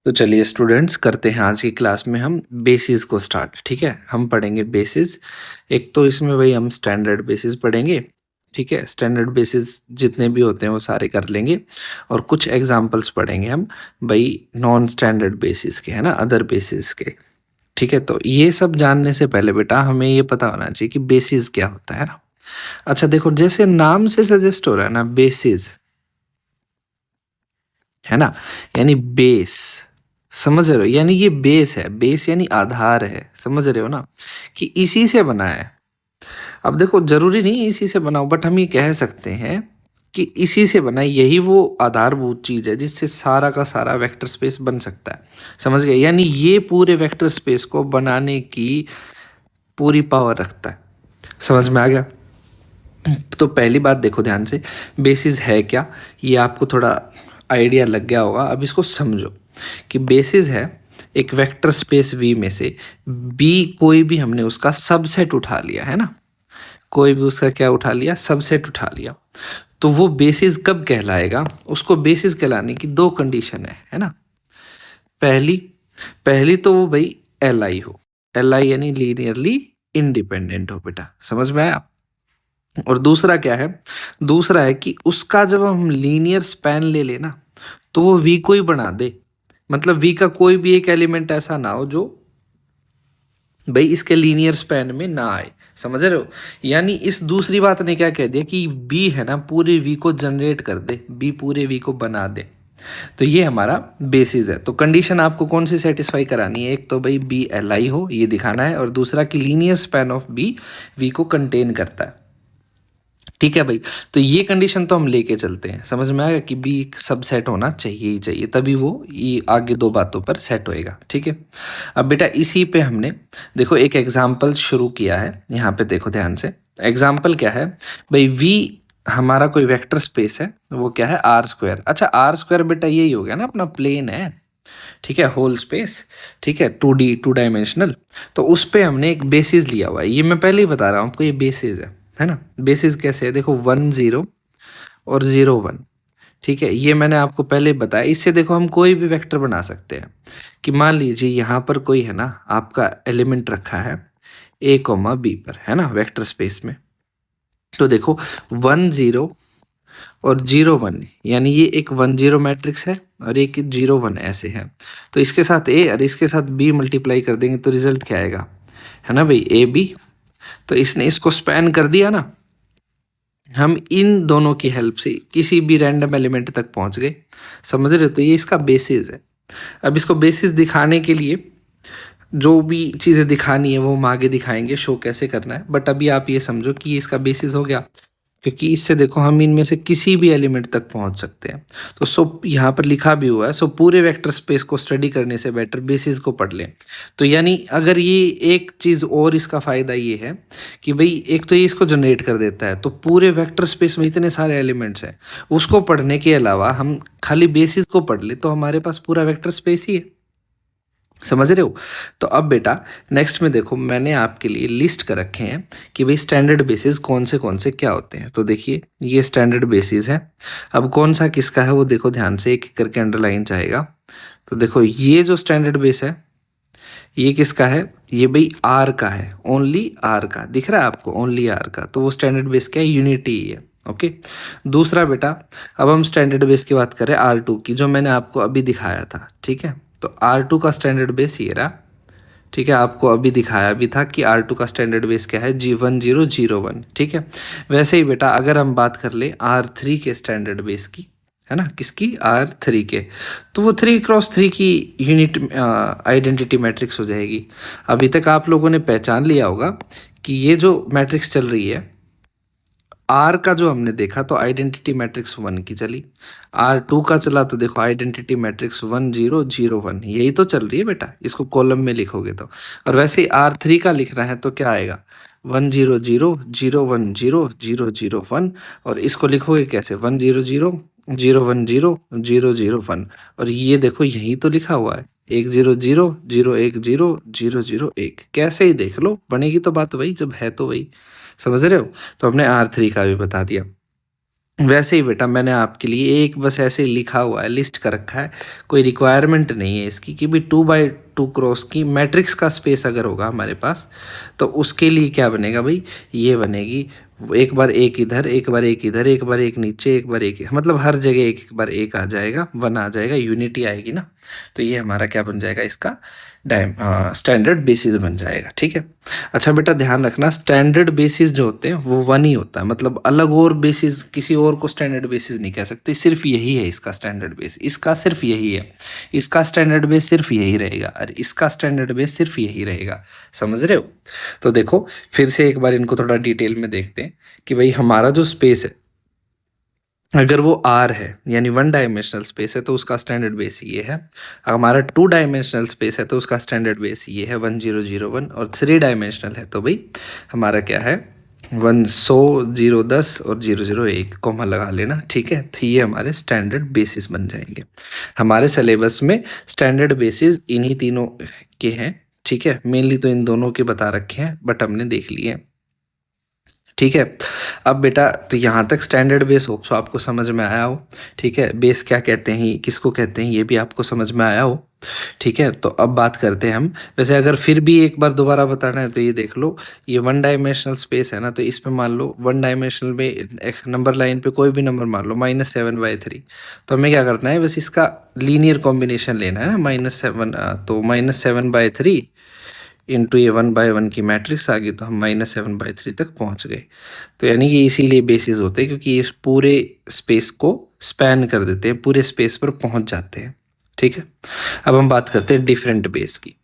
तो चलिए स्टूडेंट्स करते हैं आज की क्लास में हम बेसिस को स्टार्ट। ठीक है, हम पढ़ेंगे बेसिस। एक तो इसमें भाई हम स्टैंडर्ड बेसिस पढ़ेंगे। ठीक है, स्टैंडर्ड बेसिस जितने भी होते हैं वो सारे कर लेंगे और कुछ एग्जांपल्स पढ़ेंगे हम भाई नॉन स्टैंडर्ड बेसिस के, है ना, अदर बेसिस के। ठीक है, तो ये सब जानने से पहले बेटा हमें ये पता होना चाहिए कि बेसिस क्या होता है ना। अच्छा देखो, जैसे नाम से सजेस्ट हो रहा है ना बेसिस, है ना, यानी बेस। समझ रहे हो, यानी ये बेस है, बेस यानी आधार है। समझ रहे हो ना कि इसी से बना है। अब देखो जरूरी नहीं इसी से बनाओ, बट हम ये कह सकते हैं कि इसी से बना है। यही वो आधारभूत चीज है जिससे सारा का सारा वेक्टर स्पेस बन सकता है। समझ गए, यानी ये पूरे वेक्टर स्पेस को बनाने की पूरी पावर रखता है। समझ में आ गया। तो पहली बात देखो ध्यान से, बेसिस है क्या, ये आपको थोड़ा आइडिया लग गया होगा। अब इसको समझो कि बेसिस है एक वेक्टर स्पेस वी में से बी कोई भी हमने उसका सबसेट उठा लिया, है ना। कोई भी उसका क्या उठा लिया, सबसेट उठा लिया। तो वो बेसिस कब कहलाएगा, उसको बेसिस कहलाने की दो कंडीशन है ना। पहली पहली तो वो भाई एल आई हो, एल आई यानी लीनियरली इंडिपेंडेंट हो बेटा। समझ में आया। और दूसरा क्या है, दूसरा है कि उसका जब हम लीनियर स्पैन ले लेना तो वो वी को ही बना दे। मतलब वी का कोई भी एक एलिमेंट ऐसा ना हो जो भाई इसके लीनियर स्पैन में ना आए। समझ रहे हो, यानी इस दूसरी बात ने क्या कह दिया कि बी है ना पूरे वी को जनरेट कर दे, बी पूरे वी को बना दे। तो ये हमारा बेसिस है। तो कंडीशन आपको कौन सी सेटिस्फाई करानी है, एक तो भाई बी एल आई हो ये दिखाना है, और दूसरा कि linear span of B V को कंटेन करता है। ठीक है भाई, तो ये कंडीशन तो हम लेके चलते हैं। समझ में आएगा कि बी सब सेट होना चाहिए ही चाहिए, तभी वो ये आगे दो बातों पर सेट होएगा। ठीक है, अब बेटा इसी पे हमने देखो एक एग्जाम्पल शुरू किया है। यहाँ पे देखो ध्यान से, एग्जाम्पल क्या है भाई, वी हमारा कोई वेक्टर स्पेस है, वो क्या है आर स्क्वायर। अच्छा आर स्क्वायर बेटा यही हो गया ना अपना प्लेन है। ठीक है, होल स्पेस। ठीक है, 2D 2 डायमेंशनल। तो उस पे हमने एक बेसिस लिया हुआ है, ये मैं पहले ही बता रहा हूँ आपको, ये बेसिस है ना। बेसिस कैसे है, देखो 1 0 और 0 1। ठीक है, ये मैंने आपको पहले बताया। इससे देखो हम कोई भी वेक्टर बना सकते हैं कि मान लीजिए यहाँ पर कोई है ना आपका एलिमेंट रखा है ए कोमा बी पर, है ना, वेक्टर स्पेस में। तो देखो 1 0 और 0 1, यानी ये एक 1 0 मैट्रिक्स है और एक 0 1 ऐसे है। तो इसके साथ ए और इसके साथ बी मल्टीप्लाई कर देंगे तो रिजल्ट क्या आएगा, है ना भाई ए बी। तो इसने इसको स्पैन कर दिया ना। हम इन दोनों की हेल्प से किसी भी रैंडम एलिमेंट तक पहुंच गए। समझ रहे हो, तो ये इसका बेसिस है। अब इसको बेसिस दिखाने के लिए जो भी चीज़ें दिखानी है वो हम आगे दिखाएंगे, शो कैसे करना है। बट अभी आप ये समझो कि ये इसका बेसिस हो गया, क्योंकि इससे देखो हम इनमें से किसी भी एलिमेंट तक पहुंच सकते हैं। तो सो यहाँ पर लिखा भी हुआ है, सो पूरे वेक्टर स्पेस को स्टडी करने से बेटर बेसिस को पढ़ लें। तो यानी अगर ये एक चीज़ और इसका फ़ायदा ये है कि भाई एक तो ये इसको जनरेट कर देता है, तो पूरे वेक्टर स्पेस में इतने सारे एलिमेंट्स हैं, उसको पढ़ने के अलावा हम खाली बेसिस को पढ़ ले तो हमारे पास पूरा वेक्टर स्पेस ही है। समझ रहे हो। तो अब बेटा नेक्स्ट में देखो मैंने आपके लिए लिस्ट कर रखे हैं कि भाई स्टैंडर्ड बेसिस कौन से क्या होते हैं। तो देखिए ये स्टैंडर्ड बेसिस है। अब कौन सा किसका है वो देखो ध्यान से, एक एक करके अंडरलाइन जाएगा। तो देखो ये जो स्टैंडर्ड बेस है ये किसका है, ये भाई आर का है, ओनली आर का। दिख रहा है आपको, ओनली आर का। तो वो स्टैंडर्ड बेस क्या है, यूनिटी ही है। ओके, दूसरा बेटा अब हम स्टैंडर्ड बेस की बात करें R2 की, जो मैंने आपको अभी दिखाया था। ठीक है, तो R2 का स्टैंडर्ड बेस ये रहा। ठीक है, आपको अभी दिखाया भी था कि R2 का स्टैंडर्ड बेस क्या है, G1001। ठीक है, वैसे ही बेटा अगर हम बात कर ले R3 के स्टैंडर्ड बेस की, है ना, किसकी, R3 के, तो वो 3x3 की यूनिट आइडेंटिटी मैट्रिक्स हो जाएगी। अभी तक आप लोगों ने पहचान लिया होगा कि ये जो मैट्रिक्स चल रही है आर का, जो हमने देखा तो आइडेंटिटी मैट्रिक्स 1 की चली, R2 का चला तो देखो आइडेंटिटी मैट्रिक्स 1001, यही तो चल रही है बेटा, इसको कॉलम में लिखोगे तो। और वैसे ही R3 का लिखना है तो क्या आएगा, 100 010 001, और इसको लिखोगे कैसे, 100 010 001। और ये देखो यही तो लिखा हुआ है 100 010 001। कैसे ही देख लो बनेगी तो बात वही, जब है तो वही। समझ रहे हो। तो हमने R3 का भी बता दिया। वैसे ही बेटा मैंने आपके लिए एक बस ऐसे ही लिखा हुआ है, लिस्ट कर रखा है, कोई रिक्वायरमेंट नहीं है इसकी कि भाई 2 बाई 2 क्रॉस की मैट्रिक्स का स्पेस अगर होगा हमारे पास तो उसके लिए क्या बनेगा भाई, ये बनेगी एक बार एक इधर, एक बार एक इधर, एक बार एक नीचे, एक बार एक, मतलब हर जगह एक एक बार एक आ जाएगा, वन आ जाएगा, यूनिटी आएगी ना। तो ये हमारा क्या बन जाएगा, इसका स्टैंडर्ड बेसिस बन जाएगा। ठीक है। अच्छा बेटा ध्यान रखना, स्टैंडर्ड बेसिस जो होते हैं वो वन ही होता है, मतलब अलग और बेसिस किसी और को स्टैंडर्ड बेसिस नहीं कह सकते, सिर्फ यही है इसका स्टैंडर्ड बेस, इसका सिर्फ यही है, इसका स्टैंडर्ड बेस सिर्फ यही रहेगा और इसका स्टैंडर्ड बेस सिर्फ यही रहेगा। समझ रहे हो? तो देखो फिर से एक बार इनको थोड़ा डिटेल में देखते हैं कि भाई हमारा जो स्पेस है अगर वो आर है यानी वन डायमेंशनल स्पेस है तो उसका स्टैंडर्ड बेस ये है। हमारा 2 डायमेंशनल स्पेस है तो उसका स्टैंडर्ड बेस ये है 1001, और 3 डायमेंशनल है तो भाई हमारा क्या है 100 010 और 001 कॉमा लगा लेना। ठीक है। तो ये हमारे स्टैंडर्ड बेसिस बन जाएंगे। हमारे सिलेबस में स्टैंडर्ड बेसिस इन्हीं तीनों के हैं। ठीक है। मेनली तो इन दोनों के बता रखे हैं बट हमने देख लिए हैं। ठीक है। अब बेटा तो यहाँ तक स्टैंडर्ड बेस होप सो आपको समझ में आया हो। ठीक है। बेस क्या कहते हैं, किसको कहते हैं, ये भी आपको समझ में आया हो। ठीक है। तो अब बात करते हैं हम, वैसे अगर फिर भी एक बार दोबारा बताना है तो ये देख लो, ये वन डायमेंशनल स्पेस है ना, तो इसमें मान लो वन डायमेंशनल में एक नंबर लाइन पे कोई भी नंबर मान लो -7/3, तो हमें क्या करना है, बस इसका लीनियर कॉम्बिनेशन लेना है ना, -7, तो -7/3 इंटू ये 1/1 की मैट्रिक्स आ गई, तो हम -7/3 तक पहुंच गए। तो यानी कि इसीलिए बेसिस होते हैं क्योंकि इस पूरे स्पेस को स्पैन कर देते हैं, पूरे स्पेस पर पहुंच जाते हैं। ठीक है। अब हम बात करते हैं डिफरेंट बेस की।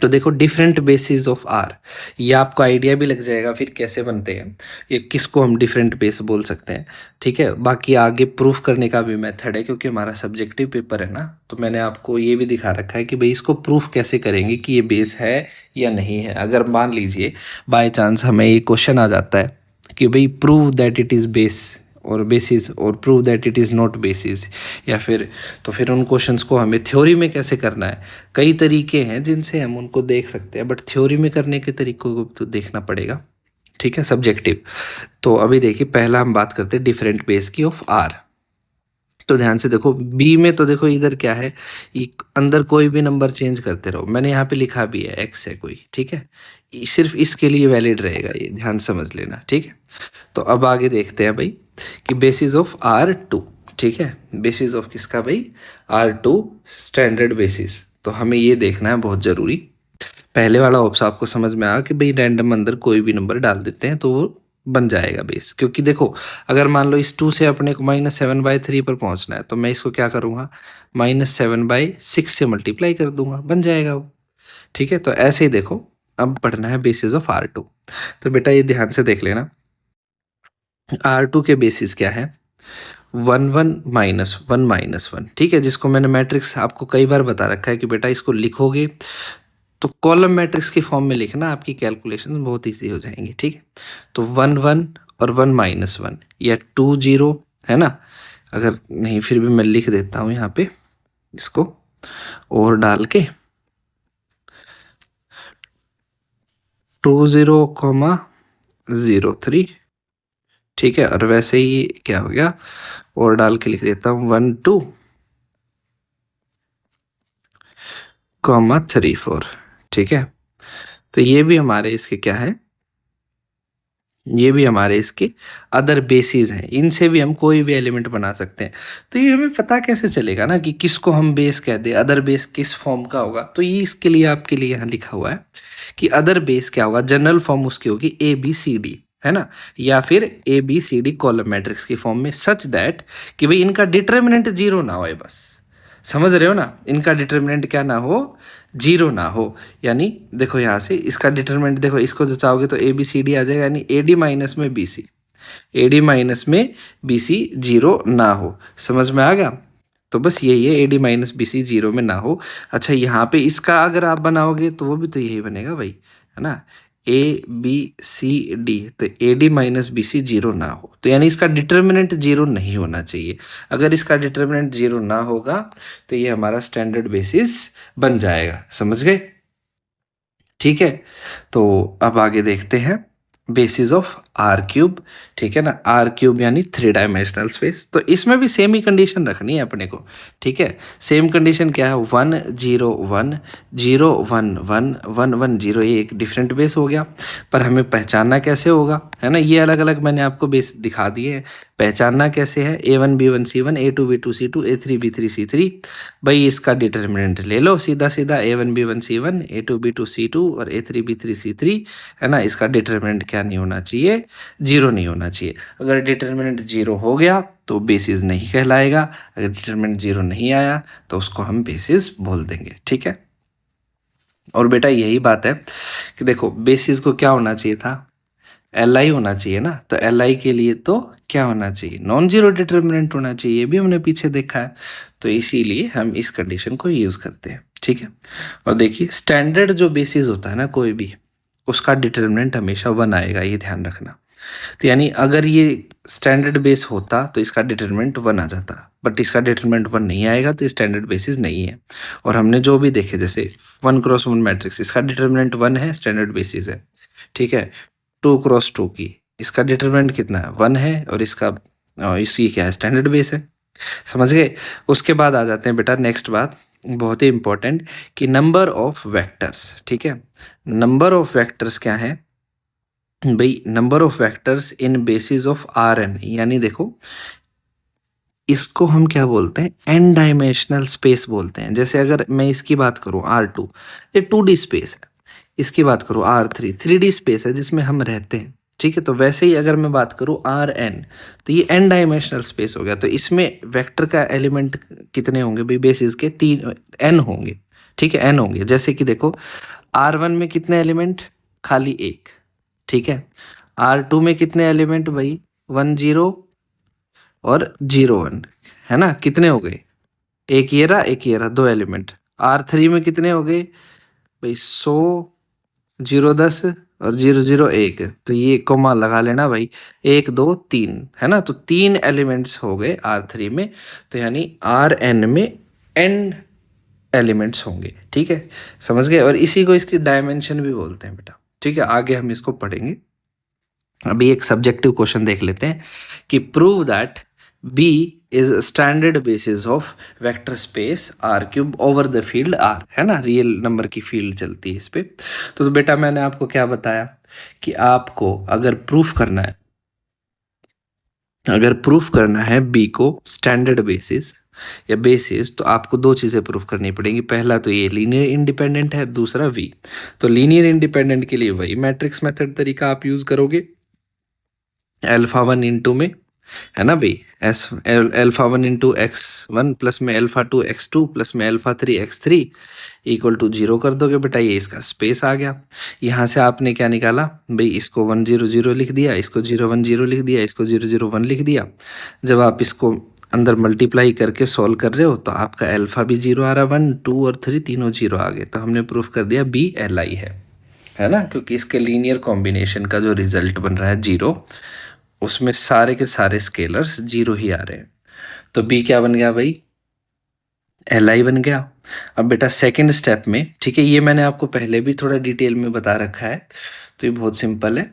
तो देखो डिफरेंट बेसिस ऑफ आर, ये आपको आइडिया भी लग जाएगा फिर कैसे बनते हैं, ये किसको हम डिफरेंट बेस बोल सकते हैं। ठीक है। बाकी आगे प्रूफ करने का भी मेथड है क्योंकि हमारा सब्जेक्टिव पेपर है ना, तो मैंने आपको ये भी दिखा रखा है कि भाई इसको प्रूफ कैसे करेंगे कि ये बेस है या नहीं है। अगर मान लीजिए बाय चांस हमें ये क्वेश्चन आ जाता है कि भाई prove that it is base और बेसिस, और prove that it is not basis, या फिर तो फिर उन क्वेश्चंस को हमें थ्योरी में कैसे करना है। कई तरीके हैं जिनसे हम उनको देख सकते हैं बट थ्योरी में करने के तरीकों को तो देखना पड़ेगा। ठीक है। सब्जेक्टिव। तो अभी देखिए पहला हम बात करते हैं डिफरेंट बेस की ऑफ आर। तो ध्यान से देखो बी में, तो देखो इधर क्या है, अंदर कोई भी नंबर चेंज करते रहो, मैंने यहाँ पे लिखा भी है एक्स है कोई। ठीक है। सिर्फ इसके लिए वैलिड रहेगा, ये ध्यान समझ लेना। ठीक है। तो अब आगे देखते हैं भाई कि बेसिस ऑफ R2। ठीक है। बेसिस ऑफ किसका भाई, R2 स्टैंडर्ड बेसिस। तो हमें ये देखना है बहुत ज़रूरी। पहले वाला ऑप्शन आपको समझ में आया कि भाई रैंडम अंदर कोई भी नंबर डाल देते हैं तो वो बन जाएगा बेस। क्योंकि देखो अगर मान लो इस 2 से अपने को -7/3 पर पहुंचना है तो मैं इसको क्या करूँगा, -7/6 से मल्टीप्लाई कर दूंगा, बन जाएगा वो। ठीक है। तो ऐसे ही देखो अब पढ़ना है बेसिस ऑफ R2। तो बेटा ये ध्यान से देख लेना, R2 के बेसिस क्या है, 1 1 -1 -1। ठीक है। जिसको मैंने मैट्रिक्स आपको कई बार बता रखा है कि बेटा इसको लिखोगे तो कॉलम मैट्रिक्स की फॉर्म में लिखना, आपकी कैलकुलेशन बहुत ईजी हो जाएंगी। ठीक है। तो 1 1 और 1 -1 या 2 0 है ना, अगर नहीं फिर भी मैं लिख देता हूँ यहाँ पे इसको और डाल के 20,03। ठीक है। और वैसे ही क्या हो गया, और डाल के लिख देता हूँ 12,34। ठीक है। तो ये भी हमारे इसके क्या है, ये भी हमारे इसके अदर बेसिस हैं, इनसे भी हम कोई भी एलिमेंट बना सकते हैं। तो ये हमें पता कैसे चलेगा ना कि किसको हम बेस कह दें, अदर बेस किस फॉर्म का होगा। तो ये इसके लिए आपके लिए यहाँ लिखा हुआ है कि अदर बेस क्या होगा, जनरल फॉर्म उसकी होगी ABCD, है ना, या फिर ABCD कॉलम मैट्रिक्स की फॉर्म में, सच दैट कि भाई इनका डिटर्मिनेंट 0 ना होए बस। समझ रहे हो ना, इनका डिटर्मिनेंट क्या ना हो, 0 ना हो। यानी देखो यहाँ से इसका डिटर्मिनेंट देखो, इसको जचाओगे तो ABCD आ जाएगा, यानी AD माइनस में BC, AD माइनस में BC 0 ना हो। समझ में आ गया। तो बस यही है, AD माइनस BC 0 में ना हो। अच्छा यहाँ पे इसका अगर आप बनाओगे तो वो भी तो यही बनेगा भाई, है ना, ABCD, तो AD माइनस BC 0 ना हो, तो यानी इसका डिटर्मिनेंट 0 नहीं होना चाहिए। अगर इसका डिटर्मिनेंट 0 ना होगा तो ये हमारा स्टैंडर्ड बेसिस बन जाएगा। समझ गए। ठीक है। तो अब आगे देखते हैं बेसिस ऑफ आर क्यूब, ठीक है ना, आर क्यूब यानी 3 डायमेंशनल स्पेस। तो इसमें भी सेम ही कंडीशन रखनी है अपने को, ठीक है। सेम कंडीशन क्या है, 1 0 1 0 1 1 1 1 0, ये एक डिफरेंट बेस हो गया। पर हमें पहचानना कैसे होगा, है ना, ये अलग अलग मैंने आपको बेस दिखा दिए हैं। पहचानना कैसे है, A1 B1 C1 A2 B2 C2 A3 B3 C3। भाई इसका डिटर्मिनेंट ले लो सीधा सीधा, A1 B1 C1 A2 B2 C2 और A3 B3 C3, है ना। इसका डिटर्मिनेंट क्या नहीं होना चाहिए, जीरो नहीं होना चाहिए। अगर डिटर्मिनेंट जीरो हो गया तो बेसिस नहीं कहलाएगा, अगर डिटर्मिनेंट जीरो नहीं आया तो उसको हम बेसिस बोल देंगे, ठीक है। और बेटा यही बात है कि देखो बेसिस को क्या होना चाहिए था, एल आई होना चाहिए ना। तो एल आई के लिए तो क्या होना चाहिए, नॉन जीरो डिटर्मिनेंट होना चाहिए, ये भी हमने पीछे देखा है। तो इसीलिए हम इस कंडीशन को यूज़ करते हैं, ठीक है। और देखिए स्टैंडर्ड जो बेसिस होता है ना कोई भी, उसका डिटर्मिनेंट हमेशा 1 आएगा, ये ध्यान रखना। तो यानी अगर ये स्टैंडर्ड बेस होता तो इसका डिटरमिनेंट 1 आ जाता, बट इसका डिटरमिनेंट 1 नहीं आएगा तो स्टैंडर्ड बेसिस नहीं है। और हमने जो भी देखे जैसे 1x1 मैट्रिक्स, इसका डिटरमिनेंट 1 है, स्टैंडर्ड बेसिस है, ठीक है। 2x2 की, इसका डिटरमिनेंट कितना है, 1 है, और इसका इसकी क्या है, स्टैंडर्ड बेस है। समझ गए। उसके बाद आ जाते हैं बेटा नेक्स्ट बात, बहुत ही इंपॉर्टेंट, कि नंबर ऑफ वेक्टर्स, ठीक है। नंबर ऑफ वेक्टर्स क्या है भाई, number of vectors in basis of R N, यानी देखो इसको हम क्या बोलते हैं, एन डायमेंशनल स्पेस बोलते हैं। जैसे अगर मैं इसकी बात करूं R2, ये 2D स्पेस है। इसकी बात करूं R3, 3D स्पेस है जिसमें हम रहते हैं, ठीक है। तो वैसे ही अगर मैं बात करूं Rn, तो ये एन डायमेंशनल स्पेस हो गया। तो इसमें वेक्टर का एलिमेंट कितने होंगे भाई, बेसिस के 3 एन होंगे, ठीक है, एन होंगे। जैसे कि देखो R1 में कितने एलिमेंट, खाली एक, ठीक है। R2 में कितने एलिमेंट भाई, 1 0 और 0 1, है ना। कितने हो गए, एक ये रहा एक ये रहा, 2 एलिमेंट। R3 में कितने हो गए भाई, 100 0 10 और 0 0 1। तो ये कोमा लगा लेना भाई, 1 2 3, है ना। तो 3 एलिमेंट्स हो गए R3 में। तो यानी Rn में n एलिमेंट्स होंगे, ठीक है। समझ गए। और इसी को इसकी डायमेंशन भी बोलते हैं बेटा, ठीक है। आगे हम इसको पढ़ेंगे। अभी एक सब्जेक्टिव क्वेश्चन देख लेते हैं कि prove that B is standard basis of vector space R cube over the field R, है ना, रियल नंबर की फील्ड चलती है इस पे। तो बेटा मैंने आपको क्या बताया कि आपको अगर प्रूफ करना है, अगर प्रूफ करना है बी को स्टैंडर्ड बेसिस या बेसिस, तो आपको दो चीज़ें प्रूफ करनी पड़ेंगी। पहला तो ये लीनियर इंडिपेंडेंट है, दूसरा वी। तो लीनियर इंडिपेंडेंट के लिए वही मैट्रिक्स मेथड तरीका आप यूज़ करोगे, अल्फा 1 इंटू में, है ना भाई, S alpha 1 into x1 plus में अल्फा 2 x2 प्लस में अल्फा 3 x3 इक्वल टू 0 कर दोगे बेटा, ये इसका स्पेस आ गया। यहाँ से आपने क्या निकाला भाई, इसको 1 0 0 लिख दिया, इसको 0 1 0 लिख दिया, इसको 0 0 1 लिख दिया। जब आप इसको अंदर मल्टीप्लाई करके सॉल्व कर रहे हो तो आपका अल्फा भी 0 आ रहा, 1 2 और 3 तीनों 0 आ गए। तो हमने प्रूफ कर दिया बी एल आई है ना, क्योंकि इसके लीनियर कॉम्बिनेशन का जो रिजल्ट बन रहा है 0, उसमें सारे के सारे स्केलर्स 0 ही आ रहे हैं। तो बी क्या बन गया भाई, एल आई बन गया। अब बेटा सेकंड स्टेप में, ठीक है, ये मैंने आपको पहले भी थोड़ा डिटेल में बता रखा है, तो ये बहुत सिंपल है।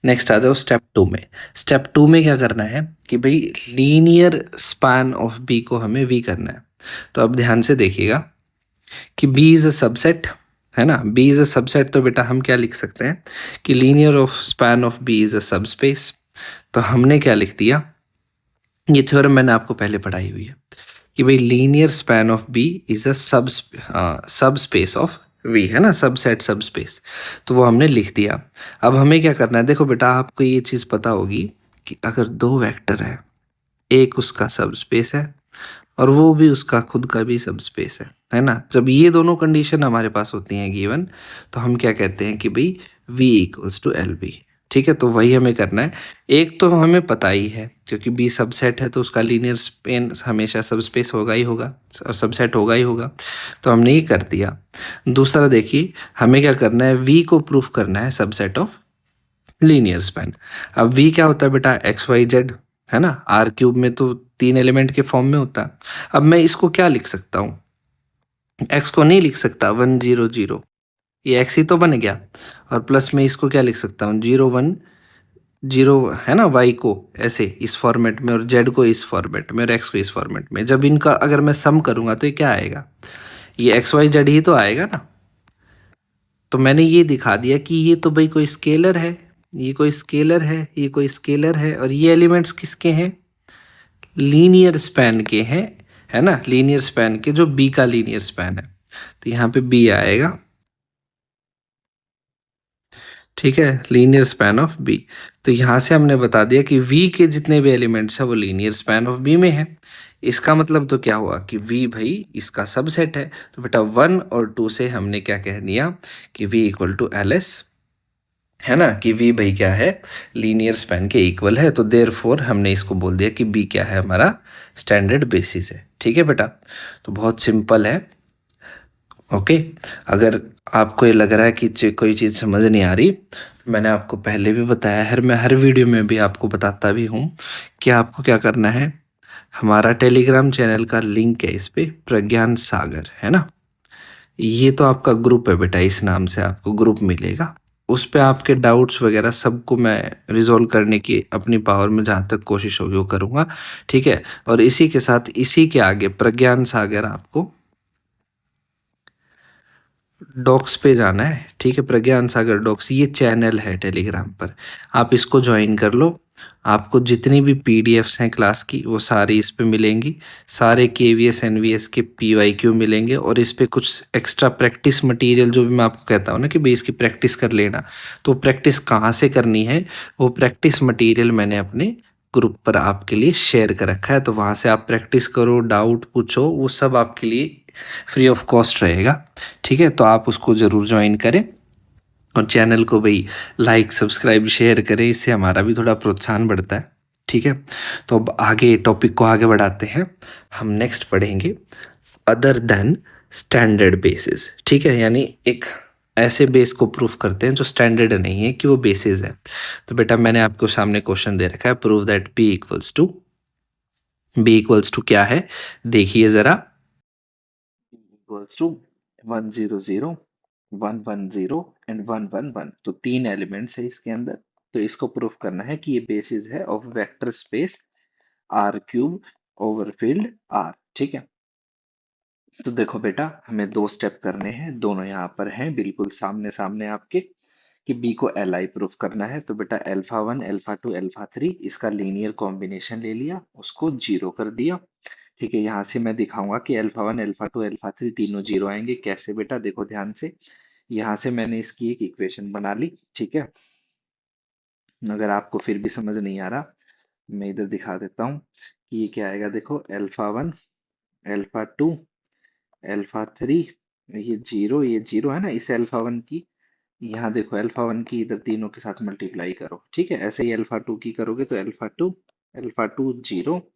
नेक्स्ट आ जाओ स्टेप 2 में। स्टेप 2 में क्या करना है कि भाई लीनियर स्पैन ऑफ बी को हमें वी करना है। तो अब ध्यान से देखिएगा कि बी इज अ सबसेट, है ना, बी इज अ सबसेट। तो बेटा हम क्या लिख सकते हैं कि linear of span of B is a subspace. तो हमने क्या लिख दिया, ये थ्योरम मैंने आपको पहले पढ़ाई हुई है कि भाई linear span of B is a subspace of we, है ना, सबसेट सब स्पेस। तो वो हमने लिख दिया। अब हमें क्या करना है, देखो बेटा आपको ये चीज़ पता होगी कि अगर दो वेक्टर है, एक उसका सब स्पेस है और वो भी उसका खुद का भी सब स्पेस है ना। जब ये दोनों कंडीशन हमारे पास होती हैं गिवन, तो हम क्या कहते हैं कि भाई v equals to L B, ठीक है। तो वही हमें करना है। एक तो हमें पता ही है क्योंकि बी सबसेट है तो उसका लीनियर स्पेन हमेशा सब स्पेस होगा ही होगा और सबसेट होगा ही होगा, तो हमने ये कर दिया। दूसरा देखिए हमें क्या करना है, v को प्रूफ करना है सबसेट ऑफ लीनियर स्पैन। अब v क्या होता है बेटा, एक्स वाई जेड, है ना। आर क्यूब में तो 3 एलिमेंट के फॉर्म में होता है। अब मैं इसको क्या लिख सकता हूँ, x को नहीं लिख सकता 1 0 0, ये x ही तो बन गया, और प्लस में इसको क्या लिख सकता हूँ, 0 1 0 है ना, y को ऐसे इस फॉर्मेट में और z को इस फॉर्मेट में और x को इस फॉर्मेट में। जब इनका अगर मैं सम करूँगा तो ये क्या आएगा, ये एक्स वाई जेड ही तो आएगा ना। तो मैंने ये दिखा दिया कि ये तो भाई कोई स्केलर है, ये कोई स्केलर है, ये कोई स्केलर है, और ये एलिमेंट्स किसके हैं, लीनियर स्पैन के हैं, है ना, लीनियर स्पैन के, जो बी का लीनियर स्पैन है। तो यहाँ पे बी आएगा, ठीक है, लीनियर स्पैन ऑफ बी। तो यहाँ से हमने बता दिया कि वी के जितने भी एलिमेंट्स हैं वो लीनियर स्पैन ऑफ बी में है। इसका मतलब तो क्या हुआ कि वी भाई इसका सबसेट है। तो बेटा 1 और 2 से हमने क्या कह दिया कि V equal to L S, है ना, कि वी भाई क्या है, लीनियर स्पैन के इक्वल है। तो देयरफॉर हमने इसको बोल दिया कि बी क्या है, हमारा स्टैंडर्ड बेसिस है। ठीक है बेटा, तो बहुत सिंपल है। ओके, अगर आपको ये लग रहा है कि कोई चीज़ समझ नहीं आ रही, तो मैंने आपको पहले भी बताया है, मैं हर वीडियो में भी आपको बताता भी हूँ कि आपको क्या करना है। हमारा टेलीग्राम चैनल का लिंक है इस पे, प्रज्ञान सागर, है ना, ये तो आपका ग्रुप है बेटा, इस नाम से आपको ग्रुप मिलेगा। उस पे आपके डाउट्स वगैरह सबको मैं रिजॉल्व करने की अपनी पावर में जहाँ तक कोशिश होगी वो करूँगा। ठीक है, और इसी के साथ इसी के आगे प्रज्ञान सागर आपको डॉक्स पे जाना है। ठीक है, प्रज्ञान सागर डॉक्स, ये चैनल है टेलीग्राम पर, आप इसको ज्वाइन कर लो। आपको जितनी भी पीडीएफ्स हैं क्लास की वो सारी इस पे मिलेंगी, सारे केवीएस एनवीएस के पीवाईक्यू मिलेंगे, और इस पे कुछ एक्स्ट्रा प्रैक्टिस मटेरियल जो भी मैं आपको कहता हूँ ना कि भाई इसकी प्रैक्टिस कर लेना, तो प्रैक्टिस कहाँ से करनी है, वो प्रैक्टिस मटेरियल मैंने अपने ग्रुप पर आपके लिए शेयर कर रखा है। तो वहाँ से आप प्रैक्टिस करो, डाउट पूछो, वो सब आपके लिए फ्री ऑफ कॉस्ट रहेगा। ठीक है, तो आप उसको ज़रूर ज्वाइन करें, और चैनल को भाई लाइक सब्सक्राइब शेयर करें, इससे हमारा भी थोड़ा प्रोत्साहन बढ़ता है। ठीक है, तो अब आगे टॉपिक को आगे बढ़ाते हैं। हम नेक्स्ट पढ़ेंगे अदर देन स्टैंडर्ड बेसिस। ठीक है, यानी एक ऐसे बेस को प्रूफ करते हैं जो स्टैंडर्ड नहीं है कि वो बेसिस है। तो बेटा मैंने आपको सामने क्वेश्चन दे रखा है, prove that B equals to क्या है, देखिए ज़रा, इक्वल्स टू 1 0 0 1 1 0 एंड 1 1 1। तो तीन एलिमेंट्स है इसके अंदर। तो इसको प्रूफ करना है कि ये बेसिस है of vector space R cube over field R. ठीक है, तो देखो बेटा हमें दो स्टेप करने हैं, दोनों यहाँ पर हैं बिल्कुल सामने सामने आपके, कि बी को एल आई प्रूफ करना है। तो बेटा अल्फा 1 अल्फा 2 अल्फा 3 इसका लीनियर कॉम्बिनेशन ले लिया, उसको जीरो कर दिया। ठीक है, यहाँ से मैं दिखाऊंगा कि अल्फा 1 अल्फा 2 अल्फा 3 तीनों जीरो आएंगे। कैसे बेटा, देखो ध्यान से, यहाँ से मैंने इसकी एक इक्वेशन बना ली। ठीक है, अगर आपको फिर भी समझ नहीं आ रहा, मैं इधर दिखा देता हूँ कि ये क्या आएगा। देखो अल्फा 1 अल्फा 2 अल्फा 3, ये जीरो है ना, इस अल्फा 1 की, यहाँ देखो अल्फा 1 की इधर तीनों के साथ मल्टीप्लाई करो। ठीक है, ऐसे ही अल्फा 2 की करोगे तो अल्फा 2 जीरो,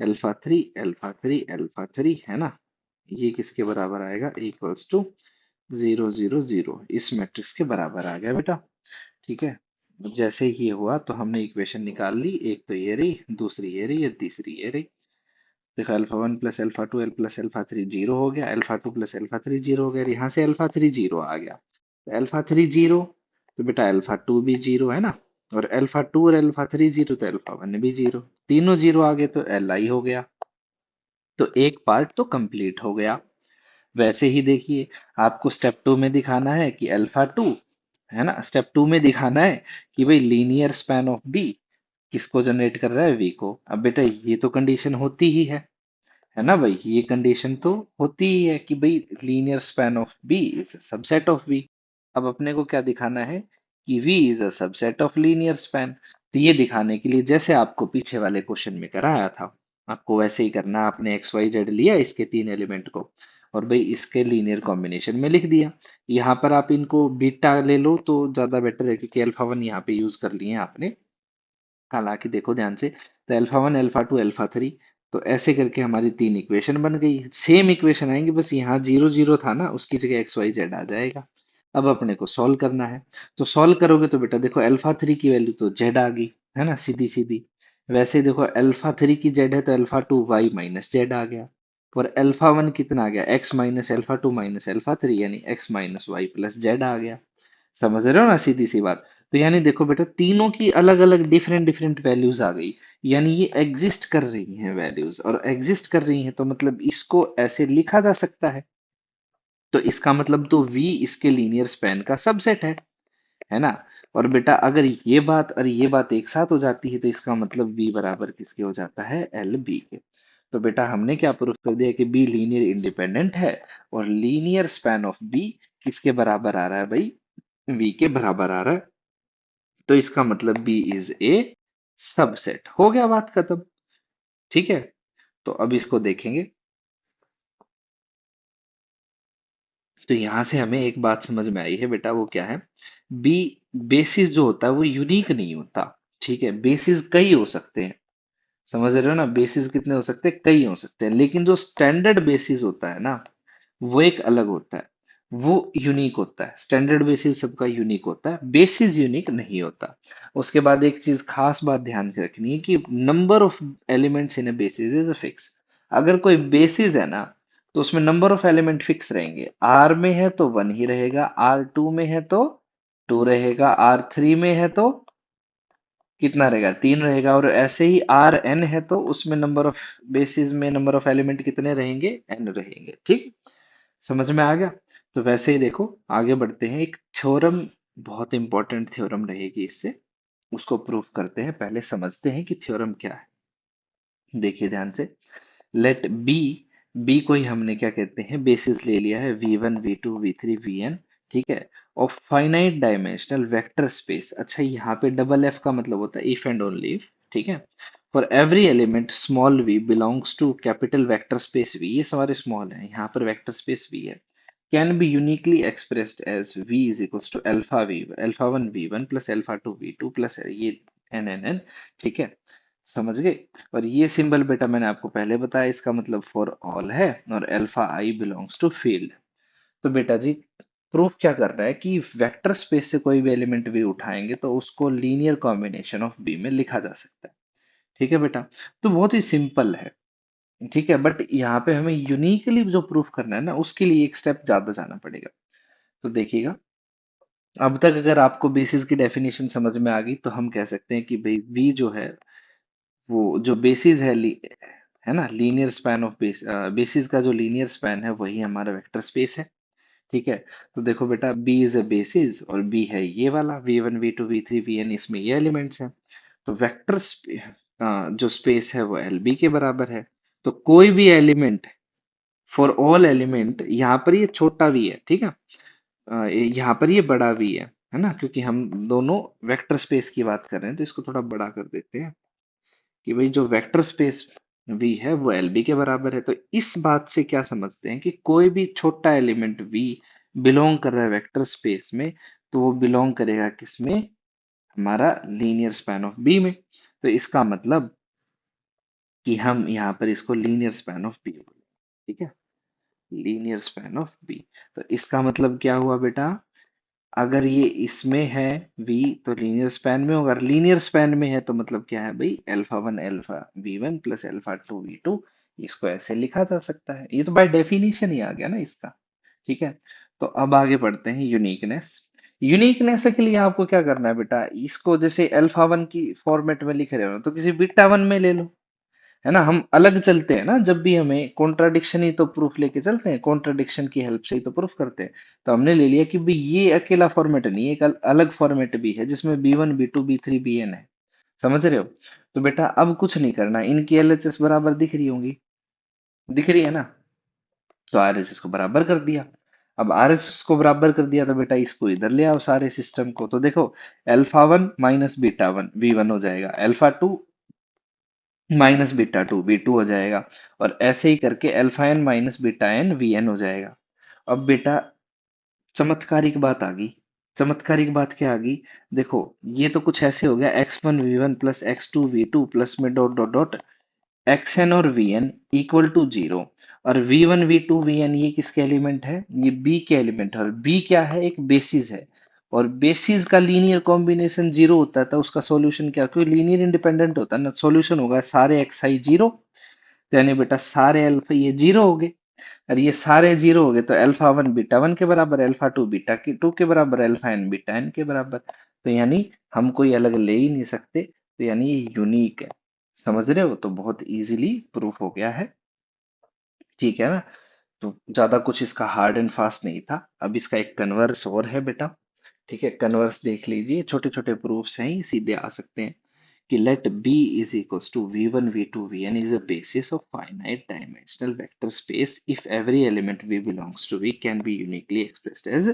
अल्फा 3 है ना, ये किसके बराबर आएगा, इक्वल्स टू 0 0 0, इस मैट्रिक्स के बराबर आ गया बेटा। ठीक है, जैसे ही ये हुआ तो हमने इक्वेशन निकाल ली, एक तो ये रही, दूसरी ये रही, और तीसरी ये रही। देखो alpha 1 plus alpha 2 plus alpha 3 zero हो गया, अल्फा 2 प्लस अल्फा 3 जीरो हो गया, और यहाँ से अल्फा 3 जीरो आ गया। तो अल्फा 3 जीरो, तो बेटा अल्फा 2 भी जीरो है ना, और अल्फा 2 और अल्फा 3 जीरो तो अल्फा 1 भी जीरो, तीनों जीरो आ गए तो एल आई हो गया। तो एक पार्ट तो कंप्लीट हो गया। वैसे ही देखिए, आपको स्टेप 2 में दिखाना है कि अल्फा 2, है ना, स्टेप 2 में दिखाना है कि भाई लीनियर स्पैन ऑफ बी किसको जनरेट कर रहा है, वी को। अब बेटा ये तो कंडीशन होती ही है ना भाई, ये कंडीशन तो होती ही है कि भाई linear span of B is subset of B. अब अपने को क्या दिखाना है कि V is a subset of linear span. तो ये दिखाने के लिए जैसे आपको पीछे वाले क्वेश्चन में कराया था, आपको वैसे ही करना। आपने एक्स वाई जेड लिया इसके तीन एलिमेंट को, और भाई इसके लीनियर कॉम्बिनेशन में लिख दिया। यहाँ पर आप इनको बीटा ले लो तो ज्यादा बेटर है, क्योंकि अल्फा 1 यहाँ पे यूज कर लिए हैं आपने। हालांकि देखो ध्यान से, तो अल्फा 1 अल्फा 2 अल्फा 3, तो ऐसे करके हमारी तीन इक्वेशन बन गई। सेम इक्वेशन आएंगी, बस यहाँ 0 0 था ना, उसकी जगह एक्स वाई जेड आ जाएगा। अब अपने को सॉल्व करना है। तो सॉल्व करोगे तो बेटा देखो अल्फा 3 की वैल्यू तो जेड आ गई, है ना, सीधी सीधी। वैसे ही देखो अल्फा 3 की जेड है तो अल्फा 2 वाई माइनस जेड आ गया। और अल्फा वन कितना आ गया, x minus alpha two minus alpha three, यानी x minus y plus z आ गया। समझ रहे हो ना, सीधी सी बात। तो यानी देखो बेटा, तीनों की अलग अलग डिफरेंट डिफरेंट वैल्यूज आ गई, यानी ये एग्जिस्ट कर रही हैं वैल्यूज, और एग्जिस्ट कर रही हैं तो मतलब इसको ऐसे लिखा जा सकता है। तो इसका मतलब तो V इसके लीनियर स्पैन का सबसेट है ना। और बेटा अगर ये बात और ये बात एक साथ हो जाती है तो इसका मतलब V बराबर किसके हो जाता है, एल बी के। तो बेटा हमने क्या प्रूफ कर दिया कि B लीनियर इंडिपेंडेंट है, और लीनियर स्पैन ऑफ B किसके बराबर आ रहा है भाई, V के बराबर आ रहा है। तो इसका मतलब B इज ए सबसेट, हो गया बात खत्म। ठीक है, तो अब इसको देखेंगे। तो यहां से हमें एक बात समझ में आई है बेटा, वो क्या है, बी बेसिस जो होता है वो यूनिक नहीं होता। ठीक है, बेसिस कई हो सकते हैं, समझ रहे हो ना, बेसिस कितने हो सकते हैं, कई हो सकते हैं, लेकिन जो स्टैंडर्ड बेसिस होता है ना, वो एक अलग होता है, वो यूनिक होता है। स्टैंडर्ड बेसिस सबका यूनिक होता है, बेसिस यूनिक नहीं होता। उसके बाद एक चीज खास बात ध्यान में रखनी है कि number of elements in A basis is fix. अगर कोई बेसिस है ना, तो उसमें नंबर ऑफ एलिमेंट फिक्स रहेंगे। आर में है तो वन ही रहेगा, आर टू में है तो टू रहेगा, आर थ्री में है तो कितना रहेगा, तीन रहेगा, और ऐसे ही आर एन है तो उसमें नंबर ऑफ बेसिस में नंबर ऑफ एलिमेंट कितने रहेंगे, एन रहेंगे। ठीक, समझ में आ गया। तो वैसे ही देखो, आगे बढ़ते हैं, एक थ्योरम, बहुत इंपॉर्टेंट थ्योरम रहेगी इससे, उसको प्रूफ करते हैं। पहले समझते हैं कि थ्योरम क्या है। देखिए ध्यान से, लेट बी, बी को ही हमने क्या कहते हैं, बेसिस ले लिया है, V one we two V three V N. ठीक है, of finite dimensional vector space. अच्छा, यहाँ पे डबल एफ का मतलब होता है इफ एंड ओनली इफ। ठीक है, for every element small V belongs to capital vector space V, ये सारे स्मॉल है, यहाँ पर वेक्टर स्पेस वी है, can be uniquely expressed as v is equals to alpha V, alpha one we one plus alpha two we two plus ये N N N. ठीक है, समझ गए। और ये सिंबल बेटा मैंने आपको पहले बताया, इसका मतलब फॉर ऑल है, और alpha I belongs to field. तो बेटा जी, प्रूफ क्या कर रहा है कि वेक्टर स्पेस से कोई भी एलिमेंट भी उठाएंगे तो उसको लीनियर कॉम्बिनेशन ऑफ बी में लिखा जा सकता है। ठीक है बेटा, तो बहुत ही सिंपल है। ठीक है, बट यहाँ पे हमें यूनिकली जो प्रूफ करना है ना, उसके लिए एक स्टेप ज्यादा जाना पड़ेगा। तो देखिएगा, अब तक अगर आपको बेसिस की डेफिनेशन समझ में आ गई तो हम कह सकते हैं कि भाई वी जो है, वो जो बेसिस है, है ना, लीनियर स्पैन ऑफ बेसिस का जो लीनियर स्पैन है वही हमारा वेक्टर स्पेस है। ठीक है, तो देखो बेटा, बी इज ए बेसिस, और बी है ये वाला V one we two V three V N, इसमें ये एलिमेंट्स हैं। तो वेक्टर जो स्पेस है वो एल बी के बराबर है। तो कोई भी एलिमेंट, फॉर ऑल एलिमेंट, यहाँ पर ये छोटा वी है, ठीक है, यहाँ पर ये बड़ा वी है ना, क्योंकि हम दोनों वेक्टर स्पेस की बात कर रहे हैं, तो इसको थोड़ा बड़ा कर देते हैं कि भाई जो वेक्टर स्पेस वी है वो एल बी के बराबर है। तो इस बात से क्या समझते हैं कि कोई भी छोटा एलिमेंट वी बिलोंग कर रहा है वेक्टर स्पेस में, तो वो बिलोंग करेगा किसमें, हमारा लीनियर स्पैन ऑफ बी में। तो इसका मतलब कि हम यहाँ पर इसको लीनियर स्पैन ऑफ बी बोलेंगे। ठीक है, लीनियर स्पैन ऑफ बी। तो इसका मतलब क्या हुआ बेटा, अगर ये इसमें है V, तो लीनियर स्पैन में होगा, लीनियर स्पैन में है तो मतलब क्या है भाई, alpha one alpha V one plus alpha two we two. इसको ऐसे लिखा जा सकता है, ये तो बाय डेफिनेशन ही आ गया ना इसका। ठीक है, तो अब आगे बढ़ते हैं यूनिकनेस। यूनिकनेस के लिए आपको क्या करना है बेटा, इसको जैसे अल्फा वन की फॉर्मेट में लिख रहे हो ना, तो किसी बीटा वन में ले लो, है ना। हम अलग चलते हैं ना, जब भी हमें कॉन्ट्राडिक्शन ही तो प्रूफ लेके चलते हैं, कॉन्ट्राडिक्शन की हेल्प से ही तो प्रूफ करते हैं। तो हमने ले लिया कि भाई ये अकेला फॉर्मेट नहीं है, एक अलग फॉर्मेट भी है जिसमें B one B two B three B N है। समझ रहे हो। तो बेटा अब कुछ नहीं करना, इनकी एलएचएस बराबर दिख रही होंगी, दिख रही है ना। तो आरएचएस को बराबर कर दिया। अब आरएचएस को बराबर कर दिया तो बेटा इसको इधर ले आओ सारे सिस्टम को, तो देखो, alpha one minus beta one we one हो जाएगा, alpha two minus beta two B two हो जाएगा, और ऐसे ही करके alpha N minus beta N V N हो जाएगा। अब बेटा चमत्कारिक बात आ गई। चमत्कारिक बात क्या आ गई, देखो, ये तो कुछ ऐसे हो गया, x one we one plus x two we two plus में dot dot dot x n और v n equal to zero. और v one we two v n ये किसके एलिमेंट है, ये बी के एलिमेंट है, और बी क्या है, एक बेसिस है। और बेसिस का लीनियर कॉम्बिनेशन जीरो होता है, तो उसका सॉल्यूशन क्या, क्योंकि लीनियर इंडिपेंडेंट होता है ना, सॉल्यूशन होगा सारे एक्स आई जीरो। तो यानी बेटा सारे अल्फा ये जीरो हो गए, और ये सारे जीरो हो गए, तो अल्फा वन बीटा वन के बराबर, अल्फा टू बीटा के टू के बराबर, अल्फा एन बीटा एन के बराबर। तो यानी हम कोई अलग ले ही नहीं सकते, तो यानी ये यूनिक है। समझ रहे हो? तो बहुत इजीली प्रूफ हो गया है। ठीक है ना? तो ज्यादा कुछ इसका हार्ड एंड फास्ट नहीं था। अब इसका एक कन्वर्स और है बेटा। ठीक है, कन्वर्स देख लीजिए, छोटे छोटे प्रूफ्स हैं, ये सीधे आ सकते हैं कि let B is equals to V1 V2 Vn is a basis of finite dimensional vector space if every element V belongs to V can be uniquely expressed as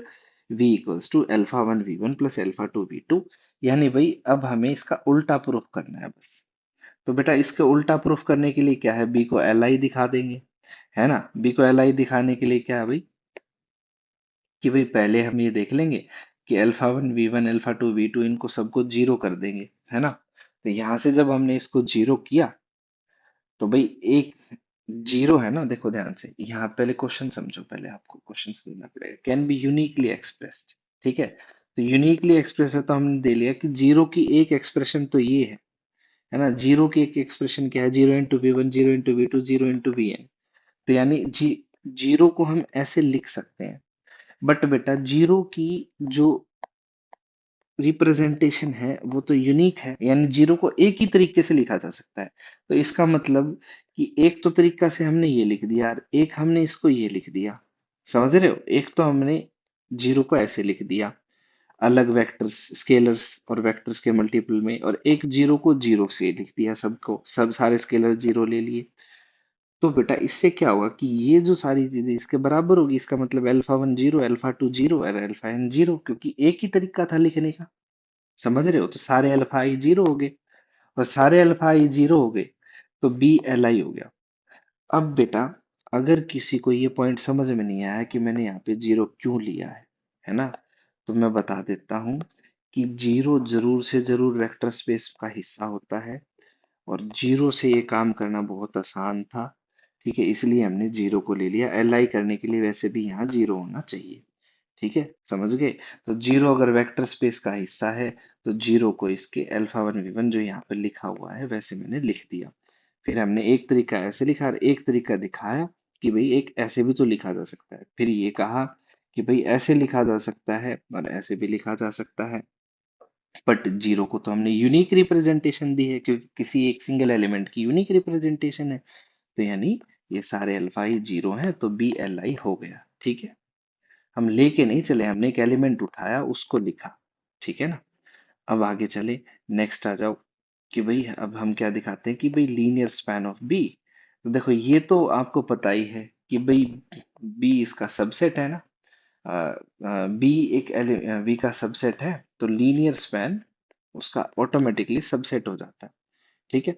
V equals to alpha 1 V1 plus alpha 2 V2। यानी भाई अब हमें इसका उल्टा proof करना है बस। तो बेटा इसके उल्टा प्रूफ करने के लिए क्या है, बी को एल आई दिखा देंगे, है ना? बी को एल आई दिखाने के लिए क्या है भाई, कि भाई पहले हम ये देख लेंगे कि alpha one we one alpha two we two इनको सबको जीरो कर देंगे, है ना? तो यहां से जब हमने इसको जीरो किया, तो भाई एक जीरो है ना, देखो ध्यान से यहाँ पहले क्वेश्चन समझो, पहले आपको क्वेश्चन समझना पड़ेगा, कैन बी यूनिकली एक्सप्रेस्ड। ठीक है, तो यूनिकली एक्सप्रेस है, तो हमने दे लिया कि जीरो की एक एक्सप्रेशन तो ये है ना? जीरो की एक एक्सप्रेशन क्या है, zero into V one, zero into V two, zero into V N. तो यानी जीरो को हम ऐसे लिख सकते हैं, बट बेटा जीरो की जो रिप्रेजेंटेशन है वो तो यूनिक है, यानी जीरो को एक ही तरीके से लिखा जा सकता है। तो इसका मतलब कि एक तो तरीका से हमने ये लिख दिया और एक हमने इसको ये लिख दिया। समझ रहे हो? एक तो हमने जीरो को ऐसे लिख दिया अलग वेक्टर्स, स्केलर्स और वेक्टर्स के मल्टीपल में, और एक जीरो को जीरो से लिख दिया, सबको सब सारे स्केलर जीरो ले लिए। तो बेटा इससे क्या होगा कि ये जो सारी चीजें इसके बराबर होगी, इसका मतलब alpha one zero, alpha two zero और अल्फा एन जीरो, क्योंकि एक ही तरीका था लिखने का। समझ रहे हो? तो सारे अल्फा आई जीरो हो गए, और सारे अल्फा आई जीरो हो गए, तो बी एल आई हो गया। अब बेटा अगर किसी को ये पॉइंट समझ में नहीं आया कि मैंने यहाँ पे जीरो क्यों लिया है ना, तो मैं बता देता हूँ कि जीरो जरूर से जरूर वेक्टर स्पेस का हिस्सा होता है, और जीरो से ये काम करना बहुत आसान था। ठीक है, इसलिए हमने जीरो को ले लिया, एल आई करने के लिए वैसे भी यहाँ जीरो होना चाहिए। ठीक है, समझ गए? तो जीरो अगर वेक्टर स्पेस का हिस्सा है, तो जीरो को इसके अल्फा वन वी वन जो यहाँ पर लिखा हुआ है वैसे मैंने लिख दिया। फिर हमने एक तरीका ऐसे लिखा और एक तरीका दिखाया कि भाई एक ऐसे भी तो लिखा जा सकता है, फिर ये कहा कि भाई ऐसे लिखा जा सकता है और ऐसे भी लिखा जा सकता है। बट जीरो को तो हमने यूनिक रिप्रेजेंटेशन दी है, क्योंकि किसी एक सिंगल एलिमेंट की यूनिक रिप्रेजेंटेशन है। तो यानी ये सारे अल्फा ही जीरो हैं, तो बी एल आई हो गया। ठीक है, हम लेके नहीं चले, हमने एक एलिमेंट उठाया उसको लिखा। ठीक है ना? अब आगे चले, नेक्स्ट आ जाओ कि भाई अब हम क्या दिखाते हैं कि भाई लीनियर स्पैन ऑफ बी। तो देखो ये तो आपको पता ही है कि भाई बी इसका सबसेट है ना, बी एक बी का सबसेट है, तो लीनियर स्पैन उसका ऑटोमेटिकली सबसेट हो जाता है। ठीक है,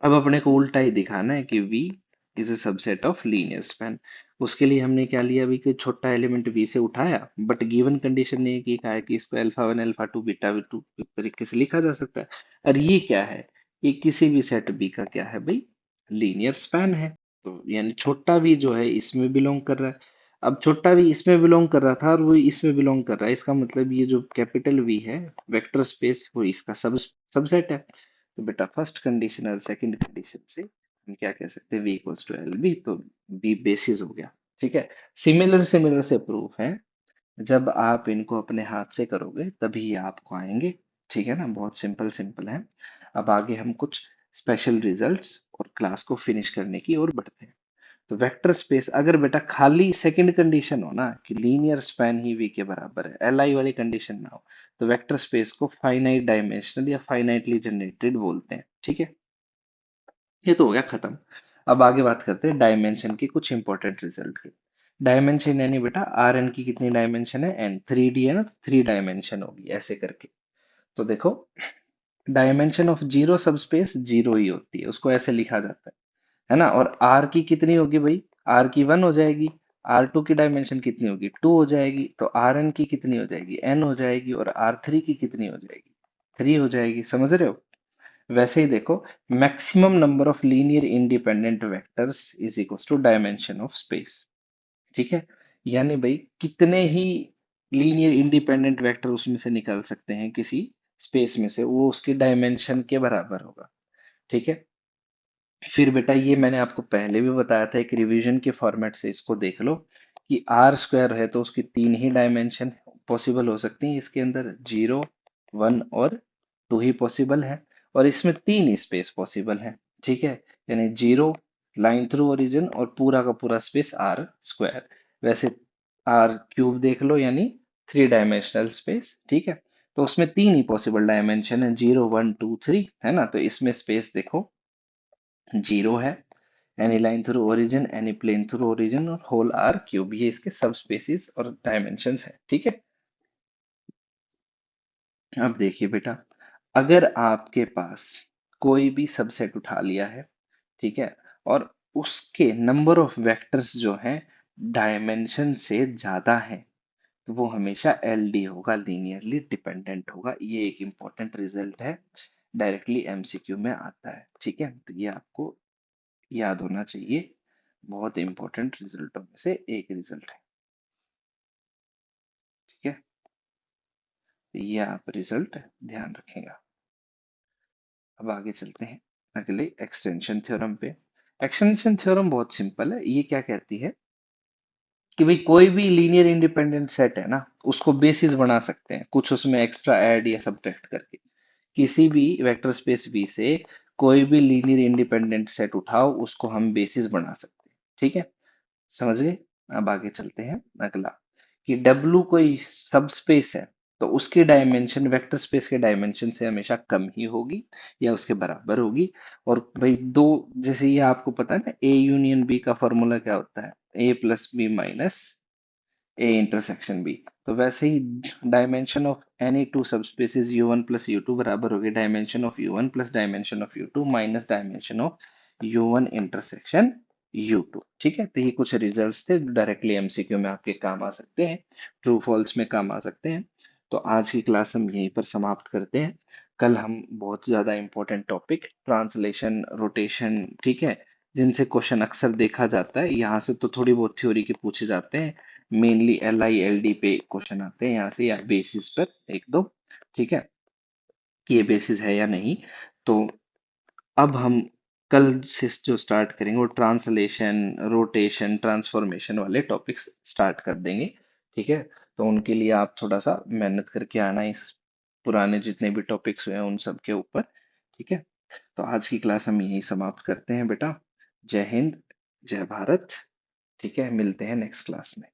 अब अपने को उल्टा ही दिखाना है कि V is a subset of linear span. उसके लिए हमने क्या लिया, अभी कोई छोटा एलिमेंट V से उठाया, बट गिवन कंडीशन ने ये कहा है कि इसको alpha one alpha two beta V two एक तरीके से लिखा जा सकता है। और ये क्या है, ये किसी भी सेट B का क्या है भाई, लीनियर स्पैन है। तो यानी छोटा V जो है इसमें बिलोंग कर रहा है। अब छोटा V इसमें बिलोंग कर रहा था और वो इसमें बिलोंग कर रहा है, इसका मतलब ये जो कैपिटल V है वेक्टर स्पेस, वो इसका सबसेट है। तो बेटा फर्स्ट कंडीशन और सेकंड कंडीशन से हम क्या कह सकते हैं, v equals to L B, तो v बेसिस हो गया। ठीक है, सिमिलर सिमिलर से प्रूफ है, जब आप इनको अपने हाथ से करोगे तभी ये आपको आएंगे। ठीक है ना? बहुत सिंपल सिंपल है। अब आगे हम कुछ स्पेशल रिजल्ट्स और क्लास को फिनिश करने की ओर बढ़ते हैं। तो वेक्टर स्पेस अगर बेटा खाली सेकंड कंडीशन हो ना कि लीनियर स्पैन ही वी के बराबर है, एल आई वाली कंडीशन ना हो, तो वेक्टर स्पेस को फाइनाइट डायमेंशनल या फाइनाइटली जनरेटेड बोलते हैं। ठीक है, ये तो हो गया खत्म। अब आगे बात करते हैं डायमेंशन की कुछ इंपॉर्टेंट रिजल्ट की। डायमेंशन यानी बेटा आर एन की कितनी डायमेंशन है, एन, थ्री डी है ना, तो थ्री डायमेंशन होगी ऐसे करके। तो देखो डायमेंशन ऑफ जीरो सब स्पेस जीरो ही होती है, उसको ऐसे लिखा जाता है ना? और आर की कितनी होगी भाई, आर की वन हो जाएगी, आर टू की डायमेंशन कितनी होगी, टू हो जाएगी, तो आर एन की कितनी हो जाएगी, एन हो जाएगी, और आर थ्री की कितनी हो जाएगी, थ्री हो जाएगी। समझ रहे हो? वैसे ही देखो, maximum number of linear independent vectors is equal to dimension of space. ठीक है, यानी भाई कितने ही लीनियर इंडिपेंडेंट वेक्टर उसमें से निकल सकते हैं किसी स्पेस में से, वो उसकी डायमेंशन के बराबर होगा। ठीक है, फिर बेटा ये मैंने आपको पहले भी बताया था, एक रिवीजन के फॉर्मेट से इसको देख लो कि आर स्क्वायर है तो उसकी तीन ही डायमेंशन पॉसिबल हो सकती हैं, इसके अंदर 0, 1 और 2 ही पॉसिबल है, और इसमें तीन स्पेस पॉसिबल है। ठीक है, यानी 0, लाइन थ्रू ओरिजिन और पूरा का पूरा स्पेस आर स्क्वायर। वैसे आर क्यूब देख लो, यानी 3 डायमेंशनल स्पेस। ठीक है, तो उसमें तीन ही पॉसिबल डायमेंशन है, 0, 1, 2, 3, है ना। तो इसमें स्पेस देखो 0 है, any line through origin, any plane through origin और होल आर क्यूब, ये इसके सब स्पेसिस और डायमेंशंस है। ठीक है, अब देखिए बेटा, अगर आपके पास कोई भी सबसेट उठा लिया है, ठीक है, और उसके नंबर ऑफ वेक्टर्स जो हैं डायमेंशन से ज्यादा है, तो वो हमेशा एलडी होगा, लीनियरली डिपेंडेंट होगा। ये एक इंपॉर्टेंट रिजल्ट है, डायरेक्टली एमसीक्यू में आता है। ठीक है, तो ये आपको याद होना चाहिए, बहुत इंपॉर्टेंट रिजल्टों में से एक रिजल्ट है। ठीक है, तो ये आप रिजल्ट ध्यान रखेगा। अब आगे चलते हैं अगले एक्सटेंशन थ्योरम पे। एक्सटेंशन थ्योरम बहुत सिंपल है, ये क्या कहती है कि भाई कोई भी लीनियर इंडिपेंडेंट सेट है ना, उसको बेसिस बना सकते हैं कुछ उसमें एक्स्ट्रा ऐड या सब्ट्रैक्ट करके। किसी भी वेक्टर स्पेस V से कोई भी लीनियर इंडिपेंडेंट सेट उठाओ, उसको हम बेसिस बना सकते हैं। ठीक है, समझ गए। अब आगे चलते हैं अगला, कि W कोई सब स्पेस है, तो उसकी डायमेंशन वेक्टर स्पेस के डायमेंशन से हमेशा कम ही होगी या उसके बराबर होगी। और भाई दो, जैसे ये आपको पता है ना, A यूनियन B का फॉर्मूला क्या होता है, A+B minus A intersection B। तो वैसे ही dimension of any two subspaces U1 plus U2 बराबर होगी dimension of U1 plus dimension of U2 minus dimension of U1 intersection U2। ठीक है, तो ये कुछ रिजल्ट्स थे डायरेक्टली एमसीक्यू में आपके काम आ सकते हैं, ट्रू फॉल्स में काम आ सकते हैं। तो आज की क्लास हम यहीं पर समाप्त करते हैं। कल हम बहुत ज्यादा इंपॉर्टेंट टॉपिक ट्रांसलेशन, रोटेशन, ठीक है, जिनसे क्वेश्चन अक्सर देखा जाता है, यहाँ से तो थोड़ी बहुत थ्योरी के पूछे जाते हैं, मेनली LI LD पे क्वेश्चन आते हैं यहाँ से, या बेसिस पर एक दो। ठीक है, कि ये बेसिस है या नहीं। तो अब हम कल से जो स्टार्ट करेंगे वो ट्रांसलेशन, रोटेशन, ट्रांसफॉर्मेशन वाले टॉपिक्स स्टार्ट कर देंगे। ठीक है, तो उनके लिए आप थोड़ा सा मेहनत करके आना, इस पुराने जितने भी टॉपिक्स हुए हैं उन सब के ऊपर। ठीक है, तो आज की क्लास हम यहीं समाप्त करते हैं बेटा। जय हिंद, जय भारत। ठीक है, मिलते हैं नेक्स्ट क्लास में।